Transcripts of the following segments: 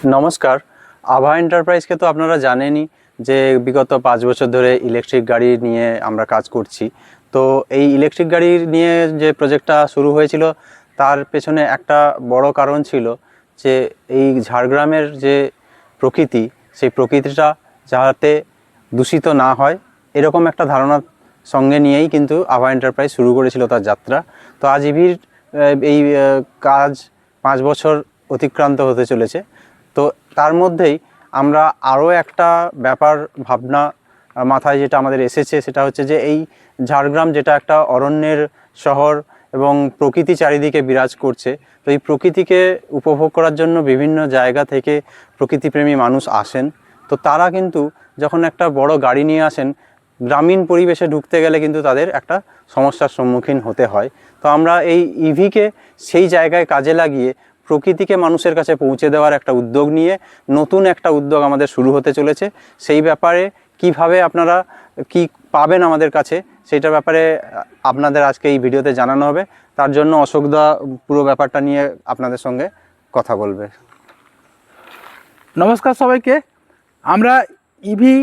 নমস্কার। আভা এন্টারপ্রাইজকে তো আপনারা জানেনই যে বিগত 5 বছর ধরে ইলেকট্রিক গাড়ি নিয়ে আমরা কাজ করছি। তো এই ইলেকট্রিক গাড়ি নিয়ে যে প্রজেক্টটা শুরু হয়েছিল তার পেছনে একটা বড় কারণ ছিল যে এই ঝাড়গ্রামের যে প্রকৃতি, সেই প্রকৃতিটা যাতে দূষিত না হয় এরকম একটা ধারণার সঙ্গে নিয়েই কিন্তু আভা এন্টারপ্রাইজ শুরু করেছিল তার যাত্রা। তো আজ ইভির এই কাজ 5 বছর অতিক্রান্ত হতে চলেছে। তো তার মধ্যেই আমরা আরও একটা ব্যাপার ভাবনা মাথায় যেটা আমাদের এসেছে, সেটা হচ্ছে যে এই ঝাড়গ্রাম যেটা একটা অরণ্যের শহর এবং প্রকৃতি চারিদিকে বিরাজ করছে। তো এই প্রকৃতিকে উপভোগ করার জন্য বিভিন্ন জায়গা থেকে প্রকৃতিপ্রেমী মানুষ আসেন। তো তারা কিন্তু যখন একটা বড় গাড়ি নিয়ে আসেন, গ্রামীণ পরিবেশে ঢুকতে গেলে কিন্তু তাদের একটা সমস্যার সম্মুখীন হতে হয়। তো আমরা এই ইভিকে সেই জায়গায় কাজে লাগিয়ে প্রকৃতিকে মানুষের কাছে পৌঁছে দেওয়ার একটা উদ্যোগ নিয়ে নতুন একটা উদ্যোগ আমাদের শুরু হতে চলেছে। সেই ব্যাপারে কিভাবে আপনারা কি পাবেন আমাদের কাছে, সেইটার ব্যাপারে আপনাদের আজকে এই ভিডিওতে জানানো হবে। তার জন্য অশোকদা পুরো ব্যাপারটা নিয়ে আপনাদের সঙ্গে কথা বলবে। নমস্কার সবাইকে। আমরা ইভি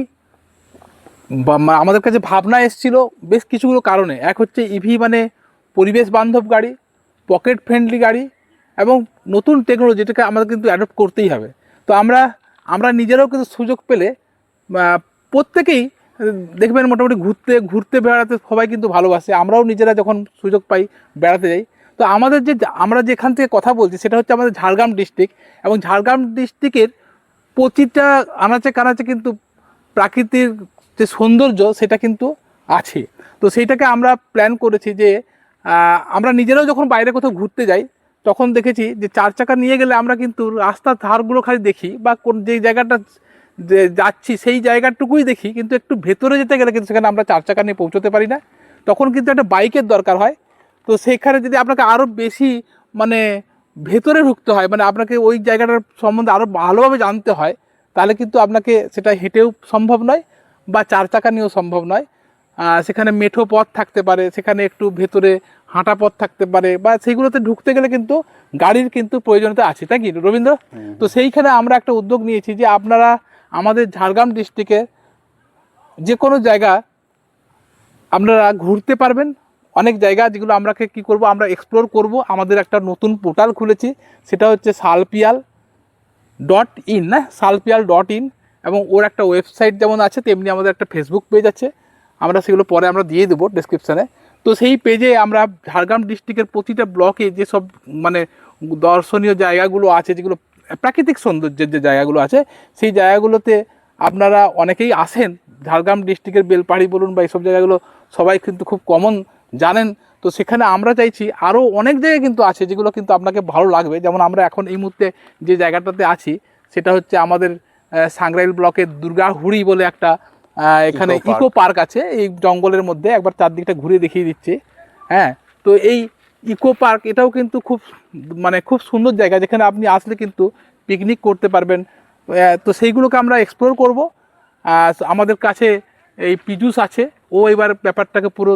আমাদের কাছে ভাবনা এসেছিল বেশ কিছুগুলো কারণে। এক হচ্ছে ইভি মানে পরিবেশ বান্ধব গাড়ি, পকেট ফ্রেন্ডলি গাড়ি এবং নতুন টেকনোলজি, যেটাকে আমাদের কিন্তু অ্যাডপ্ট করতেই হবে। তো আমরা নিজেরাও কিন্তু সুযোগ পেলে প্রত্যেকেই দেখবেন মোটামুটি ঘুরতে বেড়াতে সবাই কিন্তু ভালোবাসে। আমরাও নিজেরা যখন সুযোগ পাই বেড়াতে যাই। তো আমরা যেখান থেকে কথা বলছি সেটা হচ্ছে আমাদের ঝাড়গ্রাম ডিস্ট্রিক্ট, এবং ঝাড়গ্রাম ডিস্ট্রিক্টের প্রতিটা আনাচে কানাচে কিন্তু প্রাকৃতিক যে সৌন্দর্য সেটা কিন্তু আছে। তো সেইটাকে আমরা প্ল্যান করেছি যে আমরা নিজেরাও যখন বাইরে কোথাও ঘুরতে যাই তখন দেখেছি যে 4 চাকা নিয়ে গেলে আমরা কিন্তু রাস্তার ধারগুলো খালি দেখি, বা যেই জায়গাটা যাচ্ছি সেই জায়গাটুকুই দেখি, কিন্তু একটু ভেতরে যেতে গেলে কিন্তু সেখানে আমরা 4 চাকা নিয়ে পৌঁছতে পারি না। তখন কিন্তু একটা বাইকের দরকার হয়। তো সেখানে যদি আপনাকে আরও বেশি মানে ভেতরে ঢুকতে হয়, মানে আপনাকে ওই জায়গাটার সম্বন্ধে আরও ভালোভাবে জানতে হয়, তাহলে কিন্তু আপনাকে সেটা হেঁটেও সম্ভব নয় বা 4 চাকা নিয়েও সম্ভব নয়। সেখানে মেঠো পথ থাকতে পারে, সেখানে একটু ভেতরে হাঁটা পথ থাকতে পারে, বা সেইগুলোতে ঢুকতে গেলে কিন্তু গাড়ির কিন্তু প্রয়োজনীয়তা আছে, তাই কি রবীন্দ্র? তো সেইখানে আমরা একটা উদ্যোগ নিয়েছি যে আপনারা আমাদের ঝাড়গ্রাম ডিস্ট্রিক্টে যে কোনো জায়গা আপনারা ঘুরতে পারবেন। অনেক জায়গা যেগুলো আমরা কী করব, আমরা এক্সপ্লোর করব। আমাদের একটা নতুন পোর্টাল খুলেছি, সেটা হচ্ছে salpial.in, না salpial.in, এবং ওর একটা ওয়েবসাইট যেমন আছে তেমনি আমাদের একটা ফেসবুক পেজ আছে। আমরা সেগুলো পরে আমরা দিয়ে দেবো ডেসক্রিপশানে। তো সেই পেজে আমরা ঝাড়গ্রাম ডিস্ট্রিক্টের প্রতিটা ব্লকে যেসব মানে দর্শনীয় জায়গাগুলো আছে, যেগুলো প্রাকৃতিক সৌন্দর্যের যে জায়গাগুলো আছে, সেই জায়গাগুলোতে আপনারা অনেকেই আসেন। ঝাড়গ্রাম ডিস্ট্রিক্টের বেলপাহাড়ি বলুন বা এইসব জায়গাগুলো সবাই কিন্তু খুব কমন জানেন। তো সেখানে আমরা চাইছি আরও অনেক জায়গা কিন্তু আছে যেগুলো কিন্তু আপনাকে ভালো লাগবে। যেমন আমরা এখন এই মুহূর্তে যে জায়গাটাতে আছি সেটা হচ্ছে আমাদের সাংগ্রাইল ব্লকের দুর্গাহুড়ি বলে একটা এখানে ইকো পার্ক আছে। এই জঙ্গলের মধ্যে একবার চারদিকটা ঘুরে দেখিয়ে দিচ্ছে। হ্যাঁ, তো এই ইকো পার্ক এটাও কিন্তু খুব সুন্দর জায়গা, যেখানে আপনি আসলে কিন্তু পিকনিক করতে পারবেন। তো সেইগুলোকে আমরা এক্সপ্লোর করব। আমাদের কাছে এই পীযূষ আছে, ও এবার ব্যাপারটাকে পুরো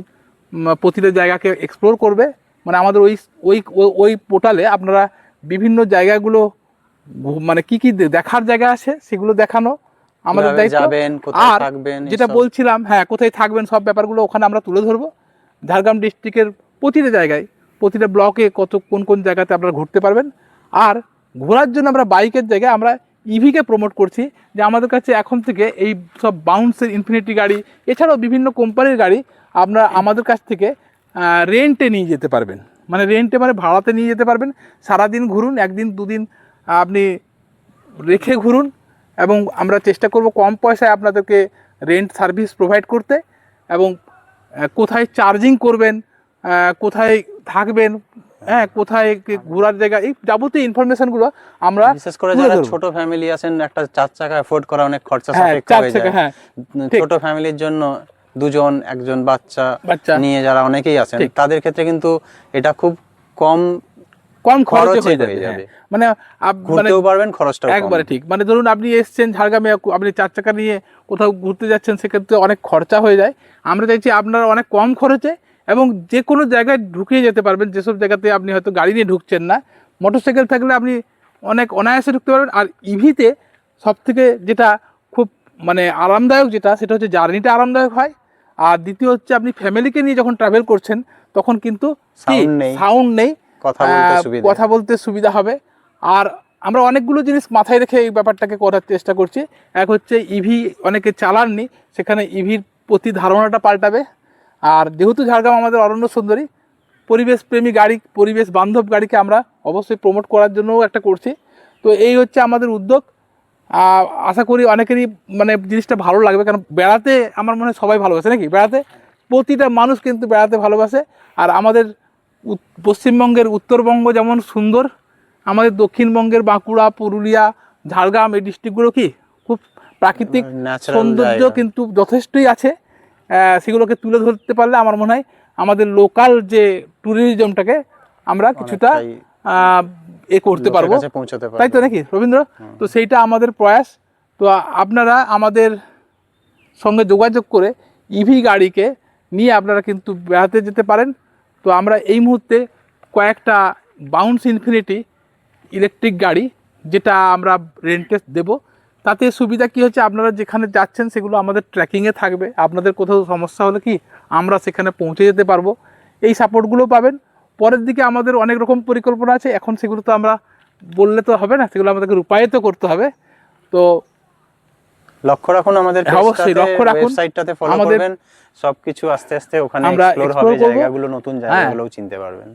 প্রতিটা জায়গাকে এক্সপ্লোর করবে। মানে আমাদের ওই পোর্টালে আপনারা বিভিন্ন জায়গাগুলো মানে কি দেখার জায়গা আছে সেগুলো দেখানো আমাদের দায়িত্ব। আর যেটা বলছিলাম, হ্যাঁ, কোথায় থাকবেন সব ব্যাপারগুলো ওখানে আমরা তুলে ধরবো। ঝাড়গ্রাম ডিস্ট্রিক্টের প্রতিটা জায়গায়, প্রতিটা ব্লকে কোন জায়গাতে আপনারা ঘুরতে পারবেন। আর ঘোরার জন্য আমরা বাইকের জায়গায় আমরা ইভিকে প্রমোট করছি, যে আমাদের কাছে এখন থেকে এই সব বাউন্সের ইনফিনিটি গাড়ি এছাড়াও বিভিন্ন কোম্পানির গাড়ি আপনারা আমাদের কাছ থেকে রেন্টে নিয়ে যেতে পারবেন। মানে রেন্টে মানে ভাড়াতে নিয়ে যেতে পারবেন। সারাদিন ঘুরুন, একদিন দুদিন আপনি রেখে ঘুরুন, এবং আমরা চেষ্টা করব কম পয়সায় আপনাদেরকে রেন্ট সার্ভিস প্রোভাইড করতে। এবং কোথায় চার্জিং করবেন, কোথায় থাকবেন, হ্যাঁ, কোথায় ঘোরার জায়গা, এই যাবতীয় ইনফরমেশনগুলো আমরা, বিশেষ করে যারা ছোট ফ্যামিলি আছেন, একটা 4 চাকা অ্যাফোর্ড করা অনেক খরচা সাপেক্ষ হয়ে যায়। হ্যাঁ, ছোট ফ্যামিলির জন্য দুজন একজন বাচ্চা নিয়ে যারা অনেকেই আছেন, তাদের ক্ষেত্রে কিন্তু এটা খুব কম খরচে হয়ে যাবে। মানে ঘুরতেও পারবেন, খরচটাও একবারে ঠিক। মানে ধরুন আপনি এসছেন ঝাড়গ্রামে, আপনি 4 চাকা নিয়ে কোথাও ঘুরতে যাচ্ছেন, সেক্ষেত্রে অনেক খরচা হয়ে যায়। আমরা চাইছি আপনারা অনেক কম খরচে এবং যে কোনো জায়গায় ঢুকিয়ে যেতে পারবেন, যেসব জায়গাতে আপনি হয়তো গাড়ি নিয়ে ঢুকছেন না। মোটরসাইকেল থাকলে আপনি অনেক অনায়াসে ঢুকতে পারবেন। আর ইভিতে সব থেকে যেটা খুব মানে আরামদায়ক যেটা, সেটা হচ্ছে জার্নিটা আরামদায়ক হয়। আর দ্বিতীয় হচ্ছে আপনি ফ্যামিলিকে নিয়ে যখন ট্রাভেল করছেন তখন কিন্তু Sound নেই। সাউন্ড নেই, কথা বলতে সুবিধা। কথা বলতে সুবিধা হবে। আর আমরা অনেকগুলো জিনিস মাথায় রেখে এই ব্যাপারটাকে করার চেষ্টা করছি। এক হচ্ছে ইভি অনেকে চালাননি, সেখানে ইভির প্রতি ধারণাটা পাল্টাবে। আর যেহেতু ঝাড়গ্রাম আমাদের অরণ্য সুন্দরী, পরিবেশ প্রেমী গাড়ি, পরিবেশ বান্ধব গাড়িকে আমরা অবশ্যই প্রমোট করার জন্যও একটা করছি। তো এই হচ্ছে আমাদের উদ্যোগ। আশা করি অনেকেরই মানে জিনিসটা ভালো লাগবে, কারণ বেড়াতে আমার মনে হয় সবাই ভালোবাসে নাকি, বেড়াতে প্রতিটা মানুষ কিন্তু বেড়াতে ভালোবাসে। আর আমাদের পশ্চিমবঙ্গের উত্তরবঙ্গ যেমন সুন্দর, আমাদের দক্ষিণবঙ্গের বাঁকুড়া, পুরুলিয়া, ঝাড়গ্রাম এই ডিস্ট্রিক্টগুলো কি খুব প্রাকৃতিক Natural সৌন্দর্য জায়গা। কিন্তু যথেষ্টই আছে। সেগুলোকে তুলে ধরতে পারলে আমার মনে হয় আমাদের লোকাল যে ট্যুরিজমটাকে আমরা কিছুটা অনেকটাই করতে লোকের পারবো, কাছে পৌঁছাতে তাই তো পারবে। নাকি রবীন্দ্র? তো সেইটা আমাদের প্রয়াস। তো আপনারা আমাদের সঙ্গে যোগাযোগ করে ইভি গাড়িকে নিয়ে আপনারা কিন্তু বেড়াতে যেতে পারেন। তো আমরা এই মুহূর্তে কয়েকটা বাউন্স ইনফিনিটি ইলেকট্রিক গাড়ি যেটা আমরা রেন্টে দেব। তাতে সুবিধা কি হচ্ছে, আপনারা যেখানে যাচ্ছেন সেগুলো আমাদের ট্র্যাকিংয়ে থাকবে। আপনাদের কোথাও সমস্যা হলে কি আমরা সেখানে পৌঁছে যেতে পারবো, এই সাপোর্টগুলো পাবেন। পরের দিকে আমাদের অনেক রকম পরিকল্পনা আছে, এখন সেগুলো তো আমরা বললে তো হবে না, সেগুলো আমাদেরকে রূপায়িত করতে হবে। তো লক্ষ্য রাখুন আমাদের অবশ্যই লক্ষ্য রাখুন, ওয়েবসাইটটাতে ফলো আমাদের করবেন, সবকিছু আস্তে আস্তে ওখানে আমরা এক্সপ্লোর explore হবে, করব। জায়গাগুলো নতুন জায়গাগুলোও চিনতে পারবেন।